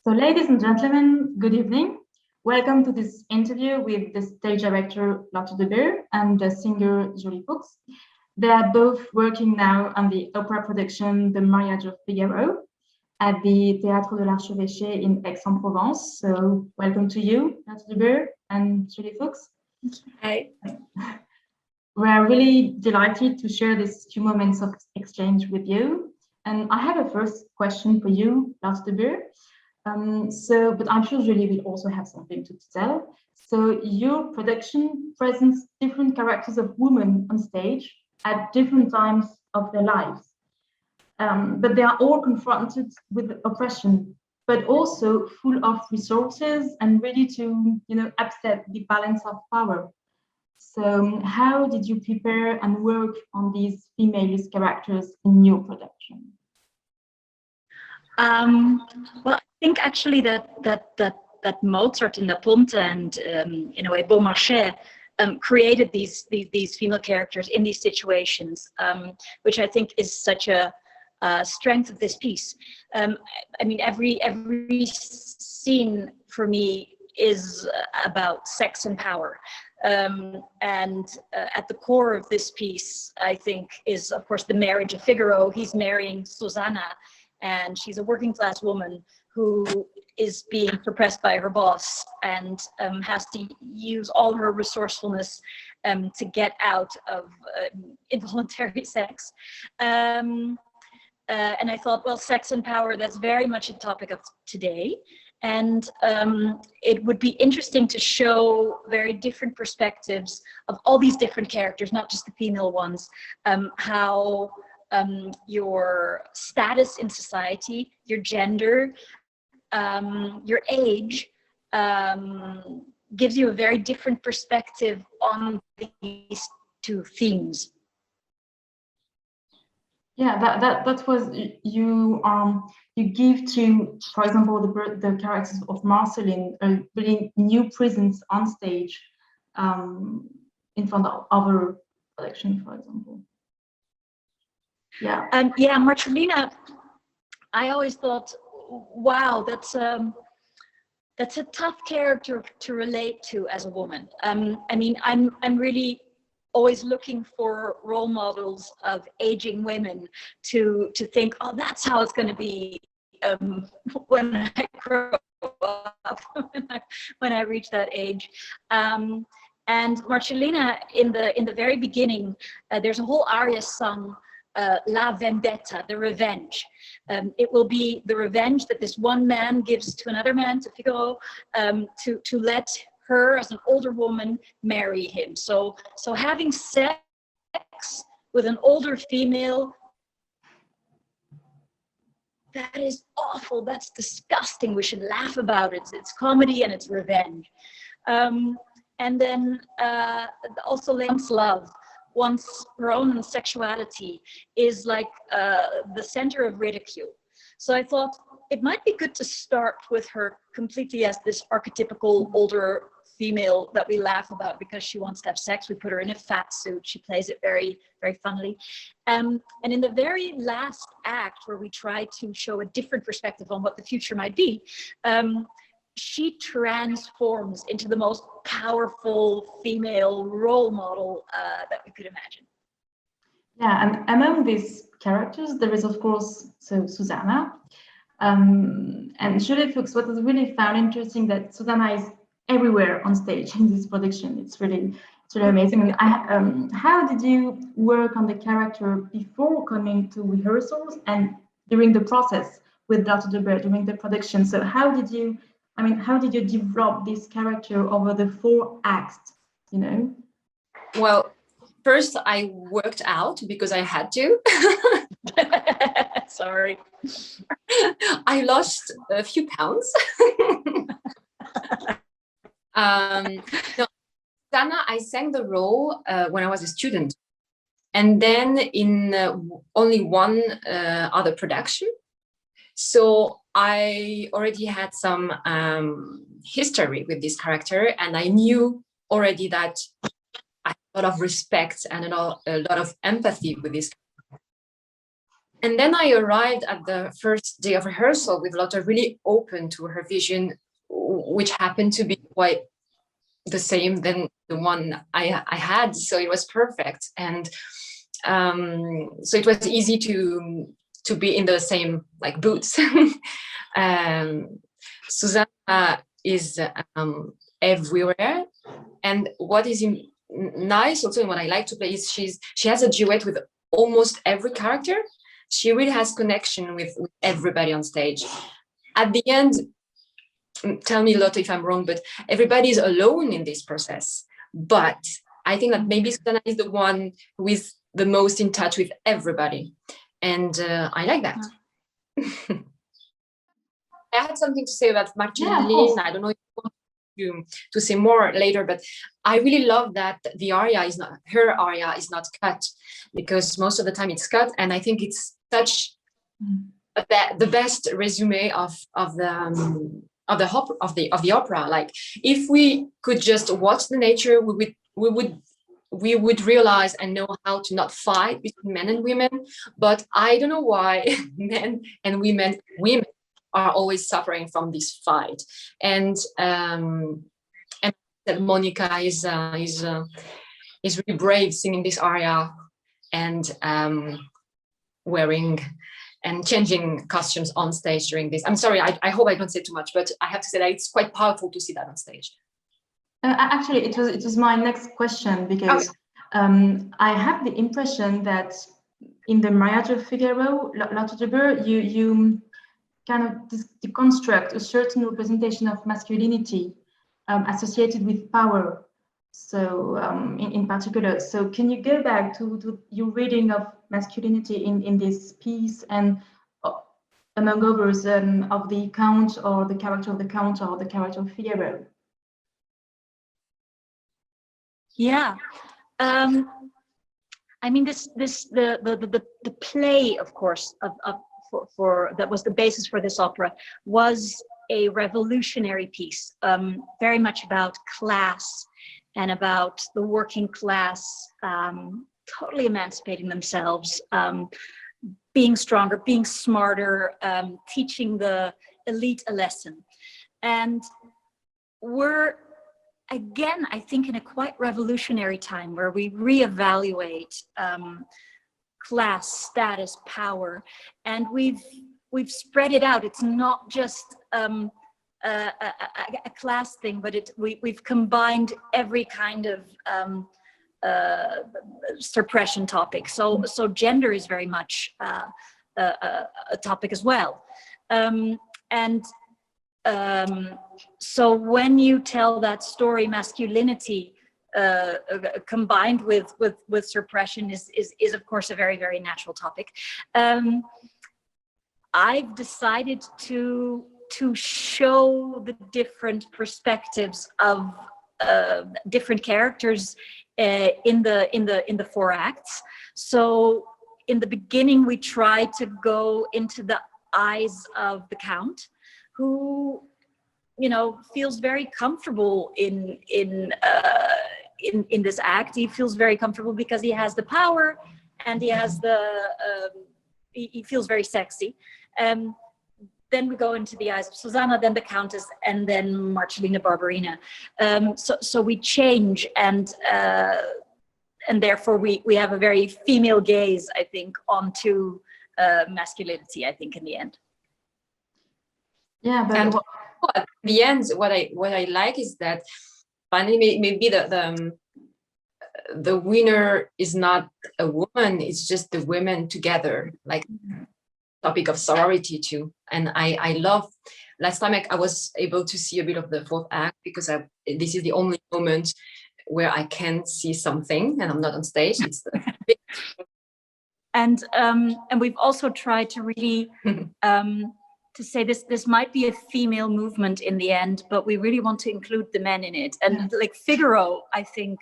So, ladies and gentlemen, good evening. Welcome to this interview with the stage director Lotte de Beer and the singer Julie Fuchs. They are both working now on the opera production The Mariage of Figaro at the Théâtre de l'Archevêché in Aix-en-Provence. So, welcome to you, Lotte de Beer and Julie Fuchs. Hi. We are really delighted to share these few moments of exchange with you. And I have a first question for you, Lotte de Beer. But I'm sure Julie will also have something to tell. So your production presents different characters of women on stage at different times of their lives. But they are all confronted with oppression, but also full of resources and ready to, upset the balance of power. So how did you prepare and work on these female characters in your production? Well, I think actually that Mozart and the Ponte and in a way Beaumarchais created these female characters in these situations, which I think is such a strength of this piece. I mean, every scene for me is about sex and power. And at the core of this piece, I think, is, of course, the marriage of Figaro. He's marrying Suzanne, and she's a working class woman who is being suppressed by her boss and has to use all her resourcefulness to get out of involuntary sex. And I thought, well, sex and power, that's very much a topic of today. And it would be interesting to show very different perspectives of all these different characters, not just the female ones, how your status in society, your gender, your age gives you a very different perspective on these two themes. Yeah, that was you give to, for example, the characters of Marceline a really new presence on stage in front of our collection, for example. Yeah. Marcellina, I always thought, wow, that's a tough character to relate to as a woman. I mean, I'm really always looking for role models of aging women to think, oh, that's how it's going to be when I grow up, when I reach that age. And Marcellina, in the very beginning, there's a whole aria sung, La Vendetta, the revenge. It will be the revenge that this one man gives to another man, to Figaro, to let her, as an older woman, marry him. So having sex with an older female, that is awful, that's disgusting, we should laugh about it. It's comedy and it's revenge. And then also Leon's love, once her own sexuality is like the center of ridicule. So I thought it might be good to start with her completely as this archetypical older female that we laugh about because she wants to have sex. We put her in a fat suit. She plays it very, very funnily. And in the very last act, where we try to show a different perspective on what the future might be, she transforms into the most powerful female role model that we could imagine. Yeah, and among these characters, there is, of course, Suzanne. And Julie Fuchs, what I really found interesting that Suzanne is everywhere on stage in this production. It's really amazing. And how did you work on the character before coming to rehearsals and during the process with Lotte de Beer during the production? So how did you develop this character over the 4 acts, Well, first I worked out because I had to. Sorry. I lost a few pounds. No, Dana, I sang the role when I was a student. And then in only one other production. So I already had some history with this character, and I knew already that I had a lot of respect and a lot of empathy with this. And then I arrived at the first day of rehearsal with Lotte really open to her vision, which happened to be quite the same than the one I had. So it was perfect. And so it was easy to be in the same like boots. Suzanne is everywhere. And what is nice also, and what I like to play is she has a duet with almost every character. She really has connection with everybody on stage. At the end, tell me, Lotte, if I'm wrong, but everybody is alone in this process. But I think that maybe Suzanne is the one who is the most in touch with everybody. And I like that. I had something to say about Marceline. Yeah, I don't know if you want to say more later, but I really love that the aria is not, her aria is not cut, because most of the time it's cut. And I think it's such the best resume of the opera. Like, if we could just watch the nature, we would realize and know how to not fight between men and women. But I don't know why men and women are always suffering from this fight. And that Monica is really brave singing this aria and wearing and changing costumes on stage during this. I'm sorry, I hope I don't say too much, but I have to say that it's quite powerful to see that on stage. Actually, it was my next question, because I have the impression that in the Mariage of Figaro, Lotte de Beer, you kind of deconstruct a certain representation of masculinity associated with power. So in particular, so can you go back to your reading of masculinity in this piece, and among others of the Count, or the character of the Count, or the character of Figaro? Yeah. I mean, the play, of course, for that was the basis for this opera, was a revolutionary piece, very much about class and about the working class totally emancipating themselves, being stronger, being smarter, teaching the elite a lesson. And we're, again, I think, in a quite revolutionary time where we reevaluate class, status, power, and we've spread it out. It's not just a class thing, but we've combined every kind of suppression topic. So gender is very much a topic as well, so when you tell that story, masculinity combined with suppression is of course a very, very natural topic. I've decided to show the different perspectives of different characters in the four acts. So in the beginning, we try to go into the eyes of the Count, who, you know, feels very comfortable in this act. He feels very comfortable because he has the power, and he has he feels very sexy. Then we go into the eyes of Susanna, then the Countess, and then Marcellina Barberina. So we change, and therefore we have a very female gaze, I think, onto masculinity, I think, in the end. Yeah, but and at the end, what I like is that finally maybe the winner is not a woman; it's just the women together, like topic of sorority too. And I love. Last time I was able to see a bit of the fourth act, because this is the only moment where I can see something, and I'm not on stage. It's the big. And we've also tried to really. To say this might be a female movement in the end, but we really want to include the men in it. And like Figaro, I think,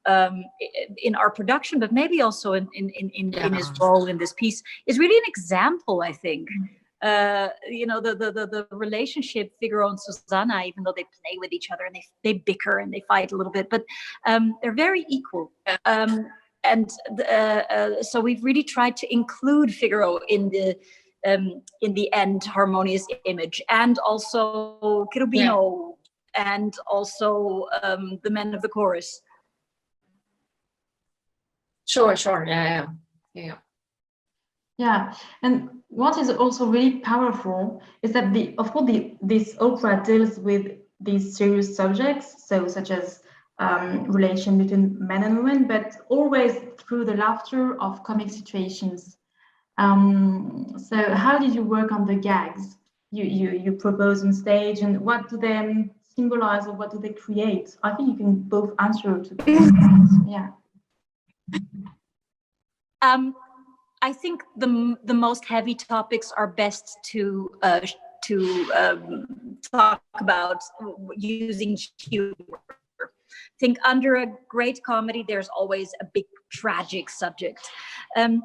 in our production, but maybe also in his role in this piece, is really an example, I think. You know, the relationship, Figaro and Susanna, even though they play with each other and they bicker and they fight a little bit, but they're very equal. so we've really tried to include Figaro in the end harmonious image, and also Cherubino, and also the men of the chorus. Sure. Yeah. And what is also really powerful is that this opera deals with these serious subjects, so such as relation between men and women, but always through the laughter of comic situations. So how did you work on the gags you propose on stage, and what do they symbolize, or what do they create? I think you can both answer to this. Yeah. I think the most heavy topics are best to talk about using humor. I think under a great comedy, there's always a big tragic subject. And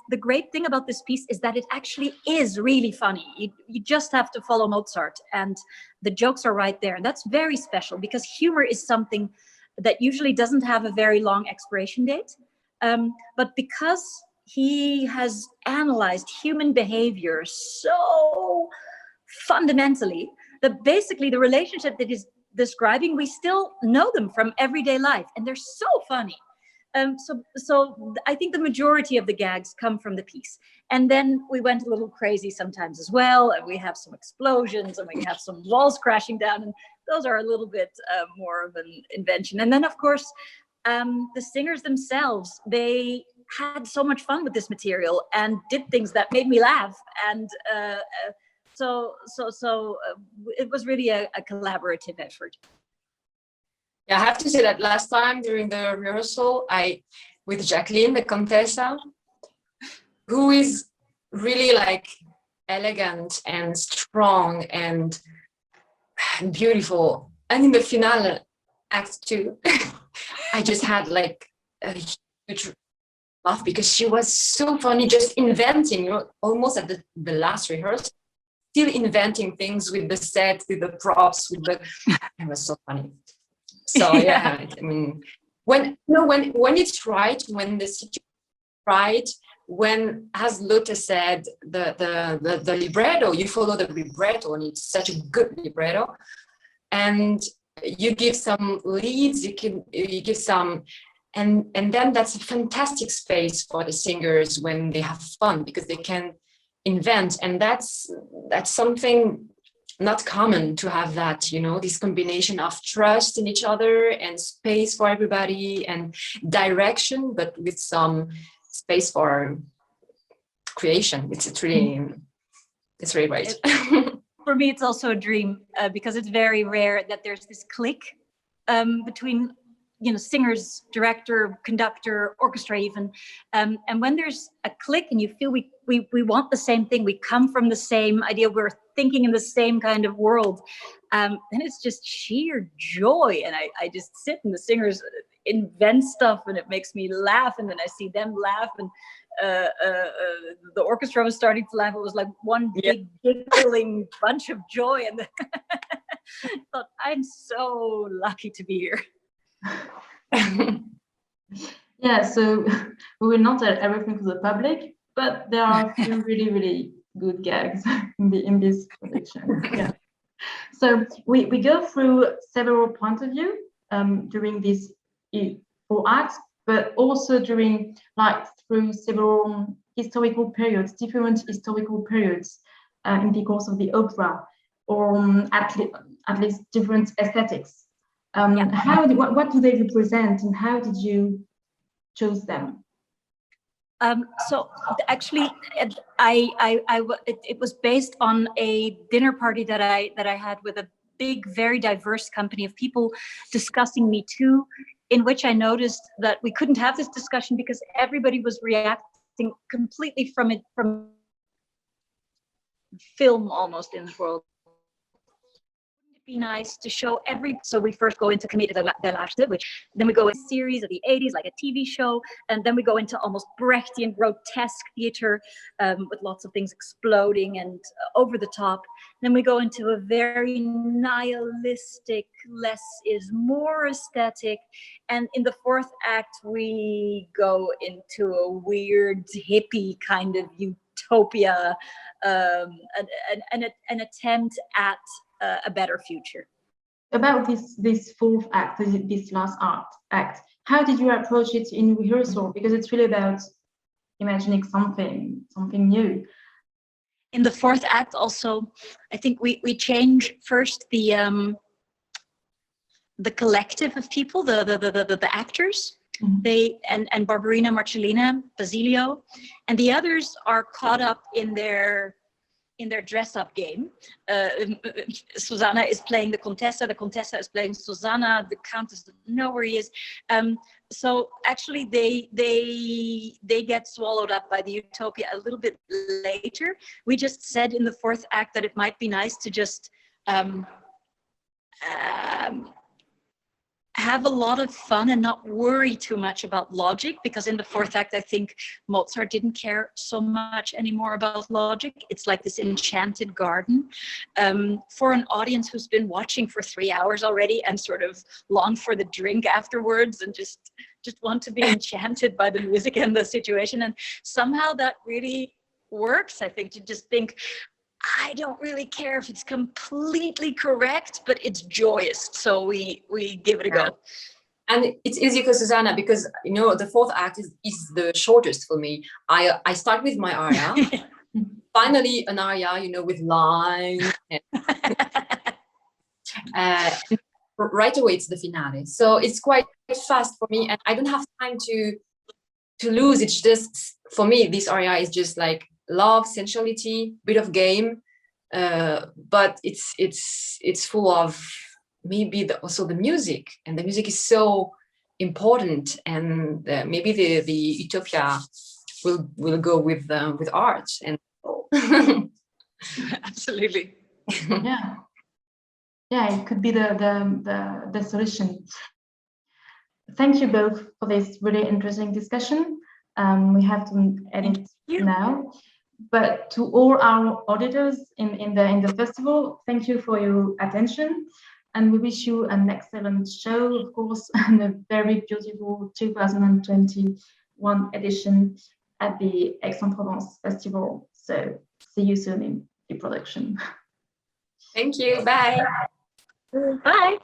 the great thing about this piece is that it actually is really funny. You just have to follow Mozart, and the jokes are right there. And that's very special, because humor is something that usually doesn't have a very long expiration date. But because he has analyzed human behavior so fundamentally that basically the relationship that he's describing, we still know them from everyday life, and they're so funny. So I think the majority of the gags come from the piece. And then we went a little crazy sometimes as well, and we have some explosions, and we have some walls crashing down, and those are a little bit more of an invention. And then, of course, the singers themselves, they had so much fun with this material and did things that made me laugh. And so it was really a collaborative effort. Yeah, I have to say that last time during the rehearsal, with Jacqueline, the Contessa, who is really like elegant and strong and beautiful. And in the finale, act 2, I just had like a huge laugh, because she was so funny, just inventing, almost at the last rehearsal, still inventing things with the set, with the props, it was so funny. So yeah, I mean, when it's right, when the situation is right, when, as Lotte said, the libretto, you follow the libretto, and it's such a good libretto, and you give some leads, you give some, and then that's a fantastic space for the singers when they have fun, because they can invent, and that's something not common to have, that, this combination of trust in each other and space for everybody and direction, but with some space for creation. It's really great. For me, it's also a dream, because it's very rare that there's this click between singers, director, conductor, orchestra even, and when there's a click and you feel we want the same thing, we come from the same idea, we're thinking in the same kind of world, then it's just sheer joy, and I just sit and the singers invent stuff, and it makes me laugh, and then I see them laugh, and the orchestra was starting to laugh. It was like one big giggling bunch of joy, and I thought, I'm so lucky to be here. Yeah, so we will not tell everything to the public, but there are a few really, really good gags in this production. Yeah. So we go through several points of view during these 4 acts, but also through several historical periods, different historical periods in the course of the opera, or at least different aesthetics. What do they represent, and how did you choose them? So actually, it was based on a dinner party that I had with a big, very diverse company of people discussing Me Too, in which I noticed that we couldn't have this discussion because everybody was reacting completely from film almost in this world. be nice to show so we first go into Commedia dell'arte, which then we go into a series of the 80s, like a TV show, and then we go into almost Brechtian grotesque theater with lots of things exploding and over the top. Then we go into a very nihilistic, less is more aesthetic, and in the fourth act we go into a weird hippie kind of utopia, an attempt at a better future. About this fourth act, this last act, how did you approach it in rehearsal? Because it's really about imagining something new. In the fourth act also, I think we change first the collective of people, the actors. Mm-hmm. They and Barbarina, Marcellina, Basilio, and the others are caught up in their dress-up game. Susanna is playing the Contessa is playing Susanna, the Countess doesn't know where he is. So actually they get swallowed up by the utopia a little bit later. We just said in the fourth act that it might be nice to just have a lot of fun and not worry too much about logic, because in the fourth act I think Mozart didn't care so much anymore about logic. It's like this enchanted garden for an audience who's been watching for 3 hours already and sort of long for the drink afterwards and just want to be enchanted by the music and the situation. And somehow that really works, I think, to just think, I don't really care if it's completely correct, but it's joyous, so we give it a go. And it's easy for Susanna because, you know, the fourth act is the shortest for me. I start with my aria, finally an aria, you know, with lines, and right away it's the finale. So it's quite fast for me, and I don't have time to lose. It's just, for me, this aria is just like love, sensuality, bit of game, but it's full of maybe also the music, and the music is so important, and maybe the utopia will go with art and absolutely. Yeah, it could be the solution. Thank you both for this really interesting discussion. We have to end it now. But to all our auditors in the festival, thank you for your attention, and we wish you an excellent show, of course, and a very beautiful 2021 edition at the Aix-en-Provence Festival. So see you soon in the production. Thank you. Bye. Bye.